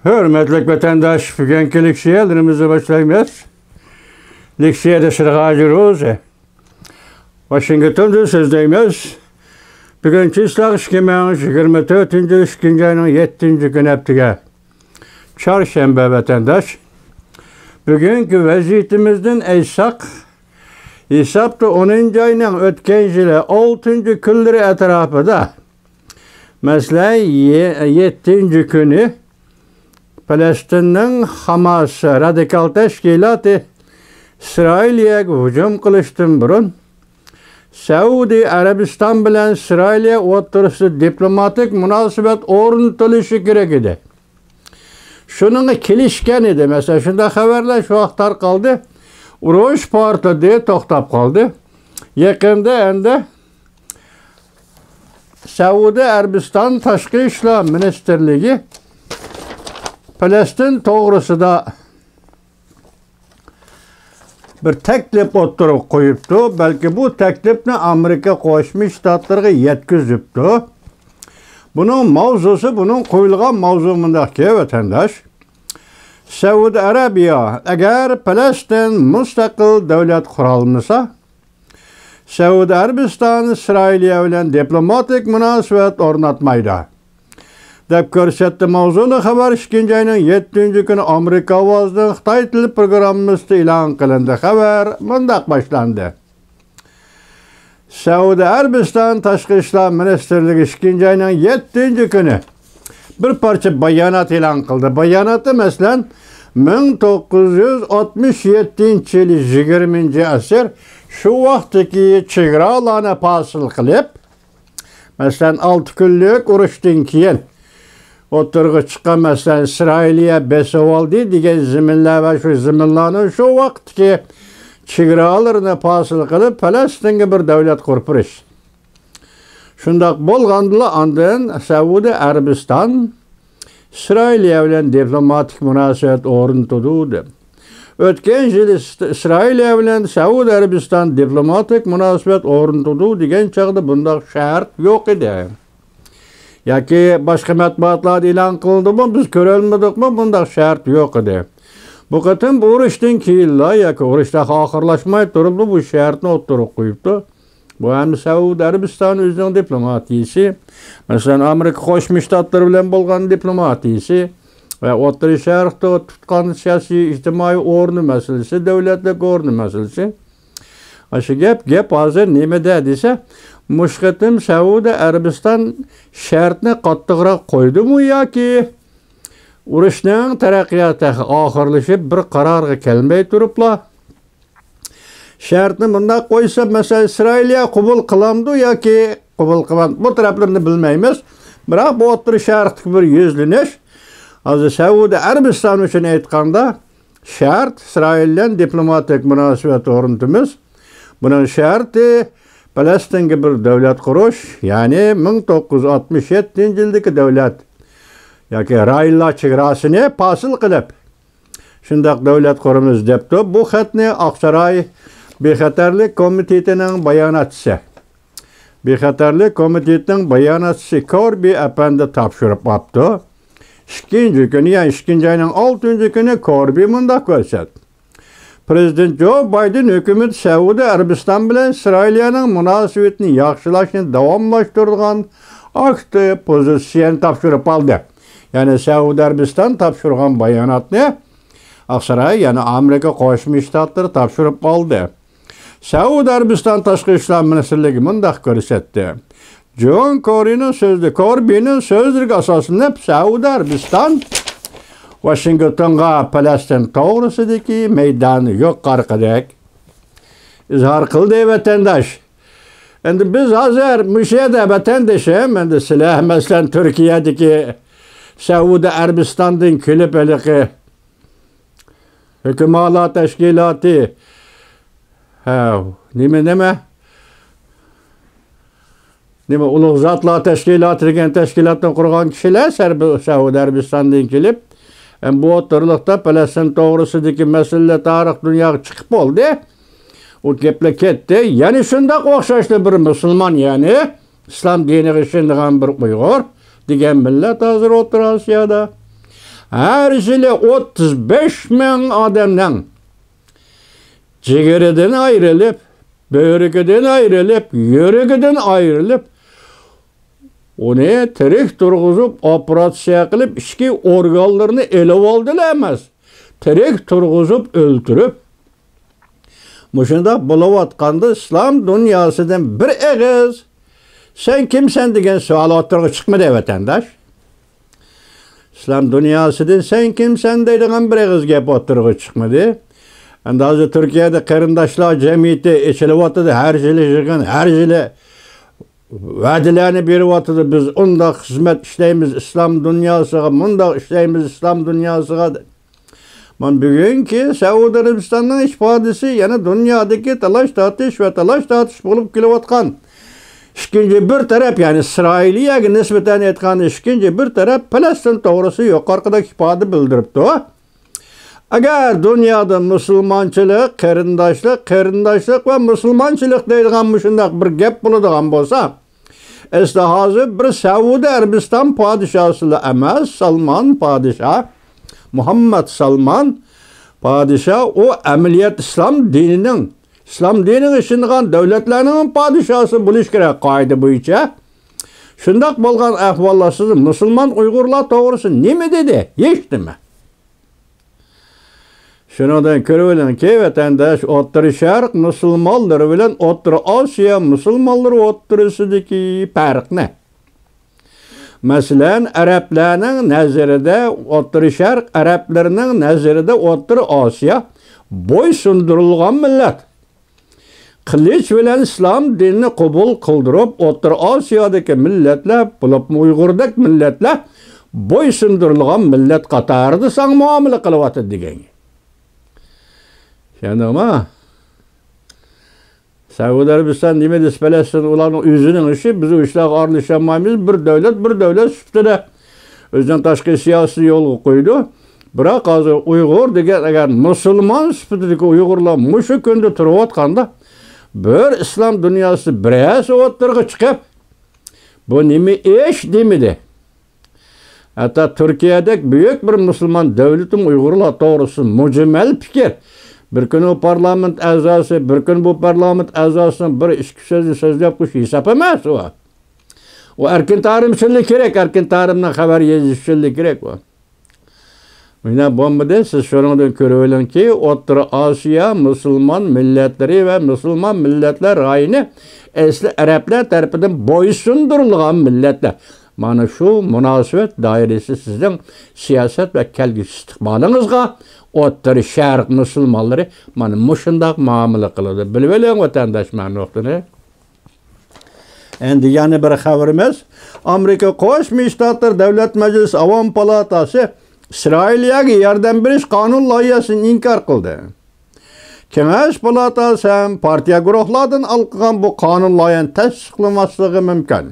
Hürmetlik vatandaş, bugünkü leksiyalarımızı başlaymayız. Leksiyada sırğacırız. Washington'da sözdeymiz. Bugünkü ıslaq 2024 2. ayının 7. günü heptige. Çarşamba vatandaş. Bugünkü vaziyetimizden eysak. Hesapta 10. ayının ötken yılı 6. külleri etrafıda. Mesela 7. günü Palestin'nin Hamas radikal teşkilatı İsrail'e hücum kılıştın burun. Saudi Arabistan bilen İsrail'e oturuşu diplomatik münasebet ornatılışı gerek idi. Şunun kilişken idi. Mesela şunda haberler şu aktar kaldı. Uruş partı diye toktap kaldı. Yakında ende Saudi Arabistan Taşkı İşler Ministerliği Palestin doğrusu da bir teklif oturup koyuptu. Belki bu teklifini Amerika Koşmuş Ştatlarına yetkizipti. Bunun mavzusu, bunun koyulgan mavzumundaki vatandaş. Saudi Arabiya eğer Palestin müstakil devlet kuralmasa, Saudi Arabistan İsrail'e bilen diplomatik münasebet ornatmaydı. Dep görsetdi mavzunu haber 2. ayının 7. günü Amerika avazının Xitay tili programımızda ilan kılındı. Haber mundaq başlandı. Saudi Arabistan Taşkı İşler Ministerliği 2. ayının 7. günü bir parça bayanat ilan kıldı. Bayanatı mesela 1967 yılı 20. asır şu vaxtdaki çegara alanı pasıl kılıp mesela 6 günlük uruşdan keyin oturgu çıkan mesela İsrail'e Besovaldi diyen ziminler ve şu ziminlerin şu vaxtki çegaralarını pasıl kılıp Palestin'e bir devlet kurpuruş. Şundak bolğandıla andın Saudi Arabistan İsrail'e bilen diplomatik münasebet ornatıldı. Ötken yıl İsrail'e bilen Saudi Arabistan diplomatik münasebet ornatıldı diyen çağda bunda şart yok idi. Ya ki başka matbuatlarda ilan kıldı mı, biz görülmedik mi, bunda şart yok idi. Bu katın bu uğraştan kiyilla, ya ki uğraşta ahırlaşmayı durumda bu şartını oturup koyuptu. Bu hem Saudi Arabistan özünün diplomatiyisi, mesela Amerika Koşmuş Ştatları bilen bolğan diplomatiyisi ve otur şarkta tutkan siyasi ictimai ornu meselesi, devletlik ornu meselesi. Aşı gep hazır nime dediyse, muşketim Saudi Arabistan şartını kattıqıra koydu mu ya ki uğraşının terakkiyatı ahırlaşıp bir kararga kelmey turupla şartını bunda koysa mesela İsrail'e kubul kılamdı ya ki kubul kılamdı. Bu taraflarını bilmeyimiz. Bırak bu otur şartı bir yüzlünüş. Az Saudi Arabistan için etkanda şart İsrail'den diplomatik münasebet oruntumuz. Bunun şartı Palestin'e bir devlet kuruş, yani 1967 yıldaki devlet, ya ki Rayla çegrasını pasıl kılıp, şundak devlet kurumuz depti. Bu xatni Aksaray Bexatarlik Komitetinin bayanatçısı. Bexatarlik Komitetinin bayanatçısı Corby Efendi tapşırıp yaptı. 2. günü, yani 2. ayının 6. günü Corby mundaq görsetdi. Prezident Joe Biden hükümet Saudi Arabistan bilen İsrail'nin münasebetini yaxşılaşını davamlaştırdıgan aktif pozisyon tapşırıp aldı. Yani Saudi Arabistan tapşırgan bayanatını Aksaray, yani Amerika Koşmuş Ştatları tapşırıp aldı. Saudi Arabistan Taşkı İşler Ministerliği mundaq görsetdi. John Corby'nin sözlük asasında Saudi Arabistan Washington'a Palestin doğrusudaki meydanı yok karkıdak izhar kıldı vatandaş. Şimdi biz hazır müşahede vatandaşım, şimdi silah mesela Türkiye'deki Saudi Arabistan'dan külüp eliki hükümalat teşkilatı nime Uluq Zatlar Teşkilatı degan teşkilatdan kurgan kişiler Saudi Arabistan'dan kelip bu oturlukta Palestin doğrusudaki mesele tarih dünyaya çıkıp oldu. O geple ketdi. Yani şundaq oxşaşlı bir Müslüman, yani İslam dini işindiğen bir Uygur degan millet hazır otur Asiyada. Her yılı 35 bin adamdan ciğeriden ayrılıp, böğründen ayrılıp, yürüğünden ayrılıp, onu tirik turguzup, operasiya kılıp, işki organlarını ele aldılar emas. Tirik turguzup, öldürüp, muşunda bulavatkandı İslam dünyasından bir eğiz, sen kimsen degen sual oturgu çıkmadı vatandaş. İslam dünyasından sen kimsen deydiğen bir eğiz gep oturgu çıkmadı. Endi hozir Türkiye'de qarindoshlar jamiyati ichilyapti, har yili yig'in, har yili va'dalarni beryapti. Biz undaq xizmat ishlaymiz islom dunyosiga, mundaq ishlaymiz islom dunyosiga. Mana bugungi Saudiya Arabistonining ifodasi yana dunyodagi talash tortish va talash tortish bo'lib kelayotgan. Ikkinchi bir taraf, ya'ni Isroiliyaga nisbatan aytgan ikkinchi bir taraf Falastin to'g'risida yuqoridagi ifoda bildiribdi. Agar dünyada musulmonchilik, qarindoshlik va musulmonchilik deydigan shunday bir gap bo'ladigan bo'lsa, esda hozir bir Saudiya Arabiston podshosi emas, Salman podsho, Muhammad Salman podsho, o amaliyot islom dinining ishingan davlatlarning podshosi bo'lish kerak qoida bo'yicha. Shunday bo'lgan ahvolda siz musulmon Uyg'urlar to'g'risida nima dedi? Eshitdimi? Şunadan körüvelenki vatandaş O'rta Sharq musulmonlari bilan O'rta Osiyo musulmonlari o'rtasidagi farq ne? Masalan, arablarning nazarida O'rta Sharq arablarining nazarida O'rta Osiyo bo'ysundirilgan millat. Qilich bilan islom dinini qabul qildirib, O'rta Osiyodagi millatlar, bo'lib Uyg'urdek millatlar bo'ysundirilgan millat qatorida sang muomala qilyapti degan. Yani ama Saudiya Arabiston nima desa Falastin ularning o'zining ishi, biz u ishlarga aralashmaymiz. Bir davlat sifatida o'zidan tashqi siyosiy yo'lga qo'ydi. Biroq hozir Uyg'ur degan agar musulmon sifatidagi Uyg'urlar mushu kunda turayotganda bir islom dunyosi birasi o'tirg'i chiqib bu nima ish demidi. Hatta Türkiye'deki büyük bir musulmon davlatim Uyg'urlar to'g'risida mujmal fikr. Bir gün o parlament a'zosi, bir gün bu parlament a'zosining bir ikki so'zni so'zlab qo'yish hisob emas u. O erkin tarimchilik kerak, erkin tarimdan xabar yetishlik kerak u. Mana bombada siz shundan ko'rib olamki, O'rta Osiyo musulmon millatlari va musulmon millatlar rayini asli arablar tarafidan bo'ysundirilgan millatlar. Mana shu munosabat doirasi sizning siyosat va kelgusi istiqbolingizga O'rta Sharq musulmonlari mana mushundaq muomala qiladi. Bilib oling vatandosh mana nuqtani. Endi yana bir xabarimiz, Amerika Qo'shma Shtatlar Davlat Majlisi Avom palatasi Isroiliyaga yordam berish qonun loyihasini inkor qildi. Kengash palatasi ham partiya guruhlaridan olgan bu qonun loyihasini tasdiqlamasligi mumkin.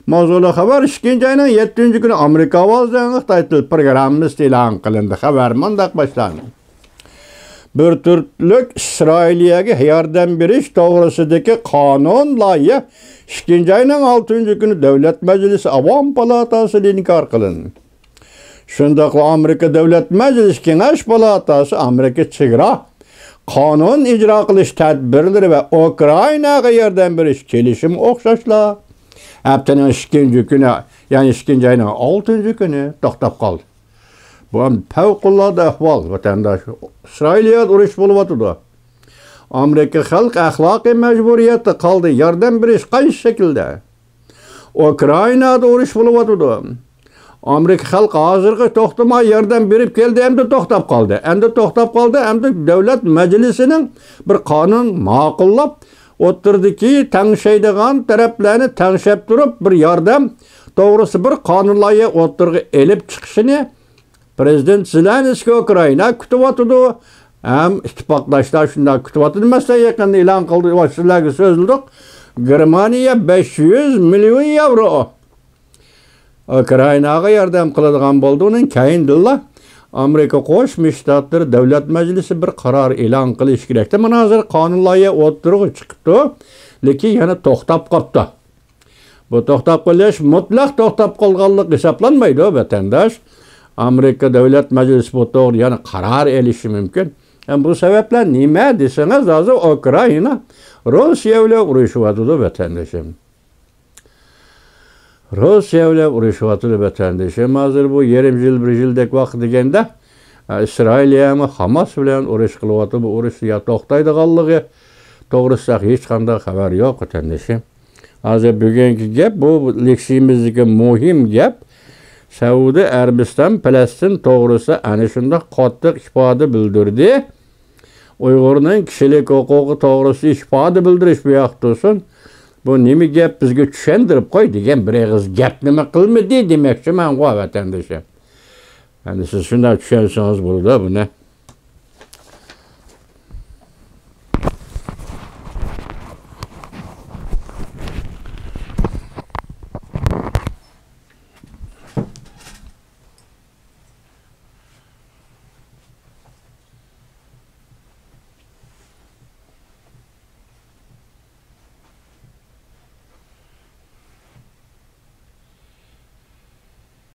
Mavzuli xabar 2-ayning 7-kuni Amerika ovozdan Xitoy til programmasi e'lon qilindi. Xabar mundaq boshlandi. Bir turlik Isroiliyaga yordam berish to'g'risidagi qonun loyiha 2-ayning 6-kuni Davlat Majlisi Avom palatasi inkor qilindi. Shundaq Amerika Davlat Majlisi Kengash palatasi Amerika chegara qonun ijro qilish tadbirlari va Ukrainaga yordam berish kelishim o'xshashlar haftanın 2 günü, yani 2-ayning 6 günü to'xtab qoldi. Bu ham favqulodda ahvol vatandosh. Isroiliyada urush bo'lyapti. Amerika xalq axloqiy majburiyati qoldi. Yordam berish qaysi shaklda? Ukrainada urush bo'lyapti. Amerika xalq hozirga to'xtamay yordam berib keldi, endi to'xtab qoldi. Endi davlat majlisining bir qonun ma'qullab o'tirdiki, tangshaydigan taraflarni tangshab turib bir yordam to'g'risi bir qonun loyiha o'tirg'i elib chiqishini prezident Zelenskiy Ukraina kutyapti. Ham ittifoqdoshlar shunday kutyapti demasdan yaqinda e'lon qildi va sizlarga so'zladik. Germaniya 500 million yevro Ukrainaga yordam qiladigan bo'ldi. Uning keyindilla Amerika Qo'shma Shtatlari Davlat Majlisi bir qaror e'lon qilish kerak. Mana hozir qonun loyiha o'tirg'i chiqibdi, lekin yana to'xtab qoldi. Bu to'xtab qolish mutlaq to'xtab qolganlik hisoblanmaydi vatandosh. Amerika Devlet Meclisi bu doğru yani karar elişi mümkün. Yani bu sebeple nime deseniz azı Ukrayna Rusya ile uğraşıvatılı vatandaşım. Rusya ile uğraşıvatılı vatandaşım. Hazır bu 20 yıl bir yıldaki vakit degende İsrail'e mi Hamas bilen uğraş kılıvatı bu uğraş ya toktaydı kallığı. Doğrusu hiç kanda haber yok vatandaşım. Hazır bugünkü gep bu leksimizdeki muhim gep Saudi Arabistan Palestin doğrusu ana şunda qattiq ifade bildirdi. Uyg'urning kishilik huquqi to'g'risida ifade bildirish bu yoqda olsun. Bu nima gap bizga tushuntirib qo'y degan bir og'iz gap nima qilmadi demoqchiman vatandoshim. Yani siz shunday tushunsangiz bo'ladi buni.